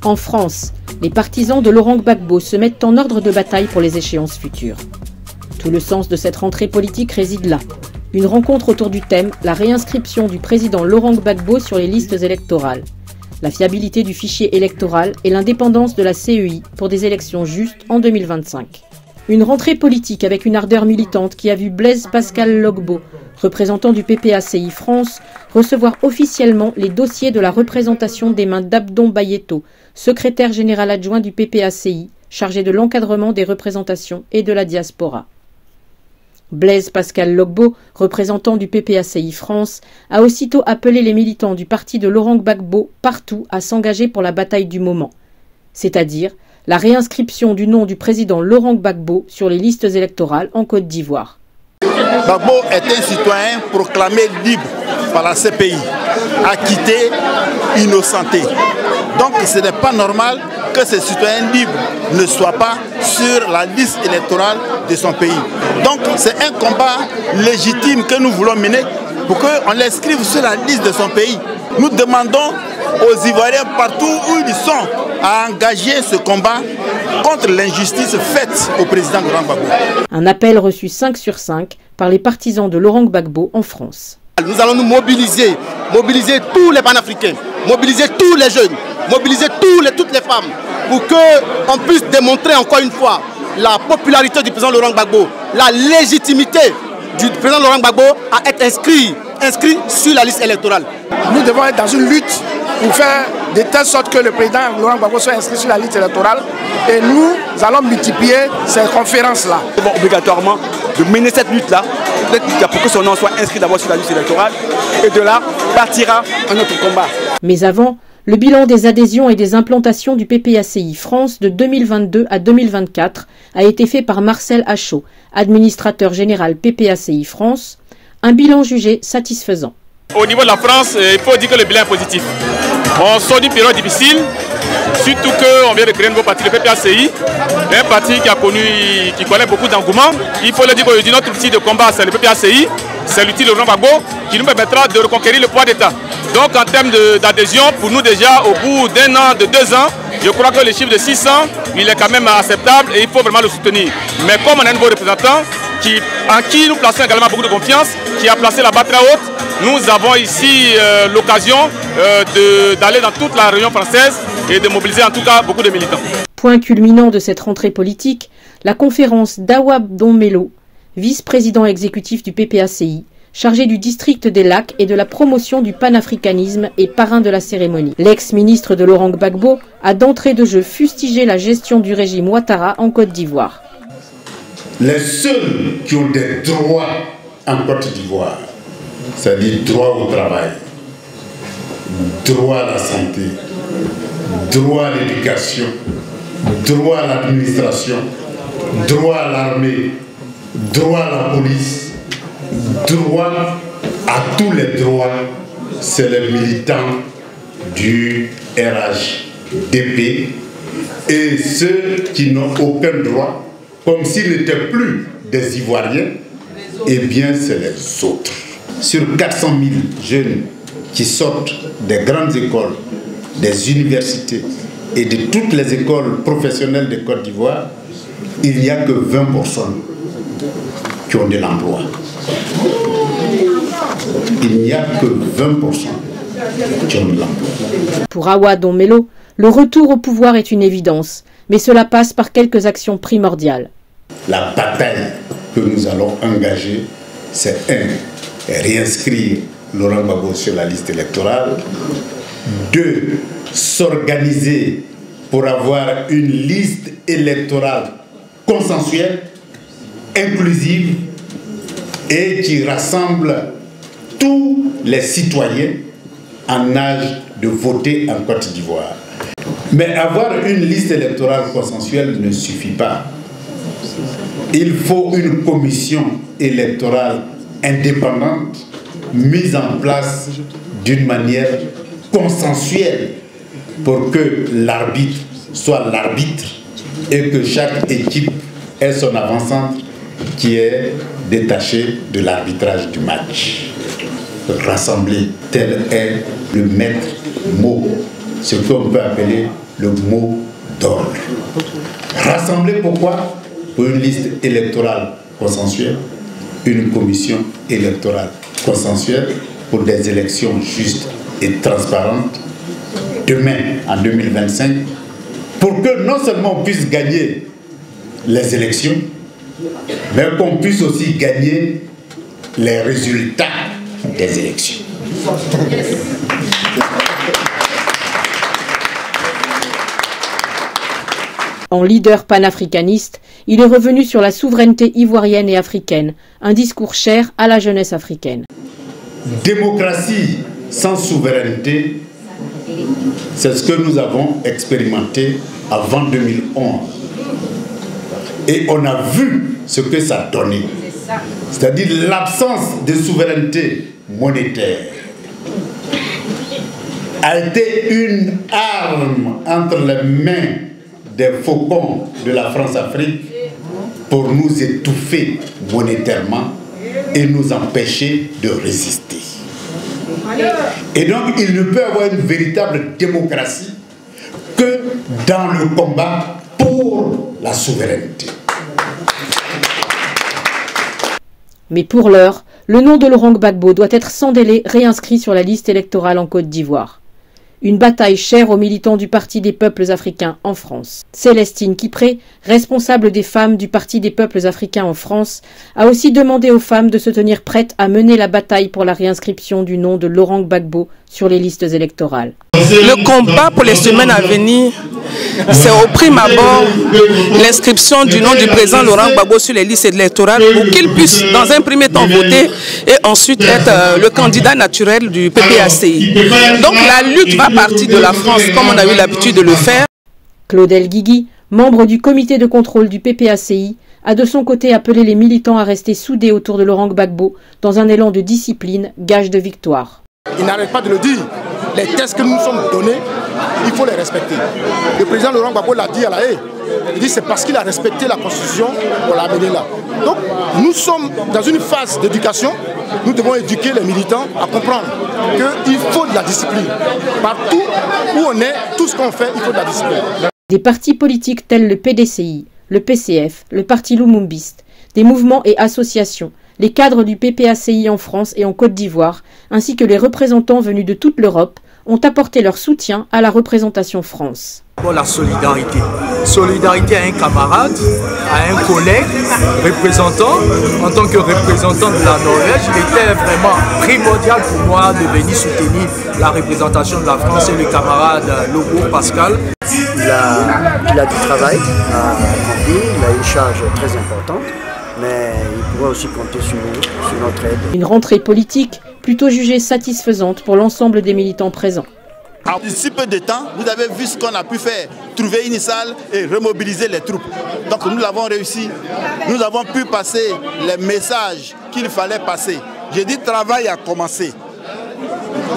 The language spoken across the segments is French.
En France, les partisans de Laurent Gbagbo se mettent en ordre de bataille pour les échéances futures. Tout le sens de cette rentrée politique réside là. Une rencontre autour du thème « La réinscription du président Laurent Gbagbo sur les listes électorales ». La fiabilité du fichier électoral et l'indépendance de la CEI pour des élections justes en 2025. Une rentrée politique avec une ardeur militante qui a vu Blaise Pascal Logbo, représentant du PPACI France, recevoir officiellement les dossiers de la représentation des mains d'Abdon Bayeto, secrétaire général adjoint du PPACI, chargé de l'encadrement des représentations et de la diaspora. Blaise Pascal Logbo, représentant du PPACI France, a aussitôt appelé les militants du parti de Laurent Gbagbo partout à s'engager pour la bataille du moment, c'est-à-dire la réinscription du nom du président Laurent Gbagbo sur les listes électorales en Côte d'Ivoire. Gbagbo est un citoyen proclamé libre par la CPI, acquitté, innocenté. Donc ce n'est pas normal que ces citoyens libres ne soient pas sur la liste électorale de son pays. Donc c'est un combat légitime que nous voulons mener pour qu'on l'inscrive sur la liste de son pays. Nous demandons aux Ivoiriens partout où ils sont à engager ce combat contre l'injustice faite au président Laurent Gbagbo. Un appel reçu 5 sur 5 par les partisans de Laurent Gbagbo en France. Nous allons nous mobiliser tous les panafricains, mobiliser tous les jeunes, mobiliser toutes les femmes pour qu'on puisse démontrer encore une fois la popularité du président Laurent Gbagbo, la légitimité du président Laurent Gbagbo à être inscrit sur la liste électorale. Nous devons être dans une lutte pour faire de telle sorte que le président Laurent Gbagbo soit inscrit sur la liste électorale et nous allons multiplier ces conférences-là. Nous devons obligatoirement de mener cette lutte-là pour que son nom soit inscrit d'abord sur la liste électorale et de là partira un autre combat. Mais avant, le bilan des adhésions et des implantations du PPACI France de 2022 à 2024 a été fait par Marcel Achot, administrateur général PPACI France, un bilan jugé satisfaisant. Au niveau de la France, il faut dire que le bilan est positif. On sort d'une période difficile, surtout qu'on vient de créer un nouveau parti, le PPACI, un parti qui connaît beaucoup d'engouement. Il faut le dire qu'aujourd'hui, notre outil de combat, c'est le PPACI, c'est l'outil de Laurent Gbagbo qui nous permettra de reconquérir le pouvoir d'État. Donc en termes d'adhésion, pour nous déjà, au bout d'un an, de 2 ans, je crois que le chiffre de 600, il est quand même acceptable et il faut vraiment le soutenir. Mais comme on a un nouveau représentant, en qui nous plaçons également beaucoup de confiance, qui a placé la barre très haute, nous avons ici l'occasion d'aller dans toute la région française et de mobiliser en tout cas beaucoup de militants. Point culminant de cette rentrée politique, la conférence d'Awa Domelo, vice-président exécutif du PPACI, chargé du district des Lacs et de la promotion du panafricanisme et parrain de la cérémonie. L'ex-ministre de Laurent Gbagbo a d'entrée de jeu fustigé la gestion du régime Ouattara en Côte d'Ivoire. Les seuls qui ont des droits en Côte d'Ivoire, c'est-à-dire droit au travail, droit à la santé, droit à l'éducation, droit à l'administration, droit à l'armée, droit à la police, droit à tous les droits, c'est les militants du RHDP et ceux qui n'ont aucun droit, comme s'ils n'étaient plus des Ivoiriens, eh bien c'est les autres. Sur 400 000 jeunes qui sortent des grandes écoles, des universités et de toutes les écoles professionnelles de Côte d'Ivoire, il n'y a que 20% qui ont de l'emploi. Il n'y a que 20% qui ont de l'emploi. Pour Awa Domelo, le retour au pouvoir est une évidence, mais cela passe par quelques actions primordiales. La bataille que nous allons engager, c'est réinscrire Laurent Gbagbo sur la liste électorale. 2, s'organiser pour avoir une liste électorale consensuelle, inclusive et qui rassemble tous les citoyens en âge de voter en Côte d'Ivoire. Mais avoir une liste électorale consensuelle ne suffit pas. Il faut une commission électorale indépendante mise en place d'une manière consensuelle pour que l'arbitre soit l'arbitre et que chaque équipe ait son avant-centre qui est détaché de l'arbitrage du match. Rassembler, tel est le maître mot, ce qu'on peut appeler le mot d'ordre. Rassembler pourquoi? Pour une liste électorale consensuelle, une commission électorale consensuelle pour des élections justes et transparentes demain en 2025, pour que non seulement on puisse gagner les élections, mais qu'on puisse aussi gagner les résultats des élections. En leader panafricaniste, il est revenu sur la souveraineté ivoirienne et africaine, un discours cher à la jeunesse africaine. Démocratie sans souveraineté, c'est ce que nous avons expérimenté avant 2011. Et on a vu ce que ça donnait. C'est-à-dire l'absence de souveraineté monétaire a été une arme entre les mains des faucons de la France-Afrique pour nous étouffer monétairement et nous empêcher de résister. Et donc il ne peut y avoir une véritable démocratie que dans le combat pour la souveraineté. Mais pour l'heure, le nom de Laurent Gbagbo doit être sans délai réinscrit sur la liste électorale en Côte d'Ivoire. Une bataille chère aux militants du Parti des peuples africains en France. Célestine Kipré, responsable des femmes du Parti des peuples africains en France, a aussi demandé aux femmes de se tenir prêtes à mener la bataille pour la réinscription du nom de Laurent Gbagbo sur les listes électorales. Le combat pour les semaines à venir, c'est au prime abord l'inscription du nom du président Laurent Gbagbo sur les listes électorales pour qu'il puisse dans un premier temps voter et ensuite être le candidat naturel du PPACI. Donc la lutte va partir de la France comme on a eu l'habitude de le faire. Claudel Guigui, membre du comité de contrôle du PPACI, a de son côté appelé les militants à rester soudés autour de Laurent Gbagbo dans un élan de discipline, gage de victoire. Il n'arrête pas de le dire. Les tests que nous nous sommes donnés, il faut les respecter. Le président Laurent Gbagbo l'a dit à la haie. Il dit c'est parce qu'il a respecté la Constitution qu'on l'a amené là. Donc nous sommes dans une phase d'éducation. Nous devons éduquer les militants à comprendre qu'il faut de la discipline. Partout où on est, tout ce qu'on fait, il faut de la discipline. Des partis politiques tels le PDCI, le PCF, le Parti Lumumbiste, des mouvements et associations, les cadres du PPACI en France et en Côte d'Ivoire, ainsi que les représentants venus de toute l'Europe, ont apporté leur soutien à la représentation France. Pour la solidarité. Solidarité à un camarade, à un collègue, représentant. En tant que représentant de la Norvège, il était vraiment primordial pour moi de venir soutenir la représentation de la France et le camarade Lobo Pascal. Il a du travail à accomplir, il a une charge très importante, mais il pourra aussi compter sur nous, sur notre aide. Une rentrée politique plutôt jugée satisfaisante pour l'ensemble des militants présents. En si peu de temps, vous avez vu ce qu'on a pu faire, trouver une salle et remobiliser les troupes. Donc nous l'avons réussi. Nous avons pu passer les messages qu'il fallait passer. J'ai dit travail a commencé.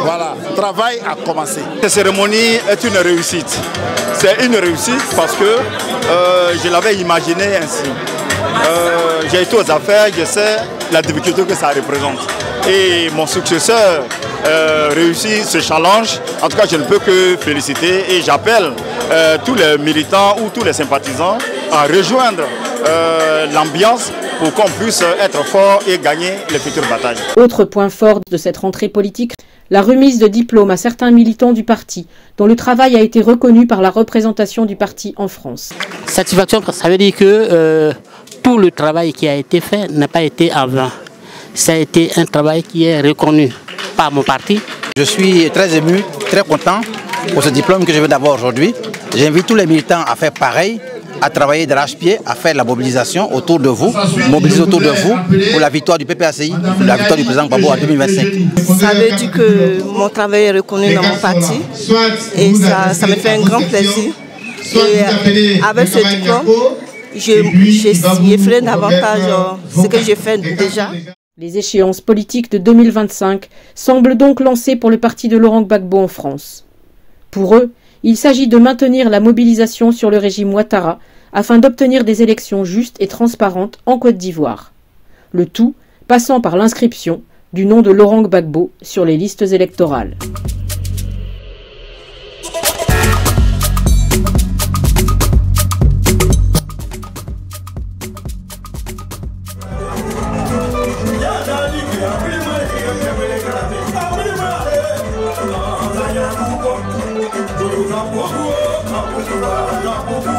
Voilà, travail a commencé. Cette cérémonie est une réussite. C'est une réussite parce que je l'avais imaginé ainsi. J'ai été aux affaires, je sais la difficulté que ça représente. Et mon successeur réussit ce challenge. En tout cas, je ne peux que féliciter et j'appelle tous les militants ou tous les sympathisants à rejoindre l'ambiance pour qu'on puisse être fort et gagner les futures batailles. Autre point fort de cette rentrée politique, la remise de diplômes à certains militants du parti, dont le travail a été reconnu par la représentation du parti en France. Satisfaction, ça veut dire que tout le travail qui a été fait n'a pas été en vain. Ça a été un travail qui est reconnu par mon parti. Je suis très ému, très content pour ce diplôme que je viens d'avoir aujourd'hui. J'invite tous les militants à faire pareil, à travailler d'arrache-pied, à faire la mobilisation autour de vous, mobiliser autour de vous pour la victoire du PPACI, pour la victoire du président Gbagbo en 2025. Ça veut dire que mon travail est reconnu dans mon parti et ça me fait un grand plaisir. Et avec ce diplôme, je ferai davantage ce que j'ai fait déjà. Les échéances politiques de 2025 semblent donc lancées pour le parti de Laurent Gbagbo en France. Pour eux, il s'agit de maintenir la mobilisation sur le régime Ouattara afin d'obtenir des élections justes et transparentes en Côte d'Ivoire. Le tout passant par l'inscription du nom de Laurent Gbagbo sur les listes électorales. Kapo,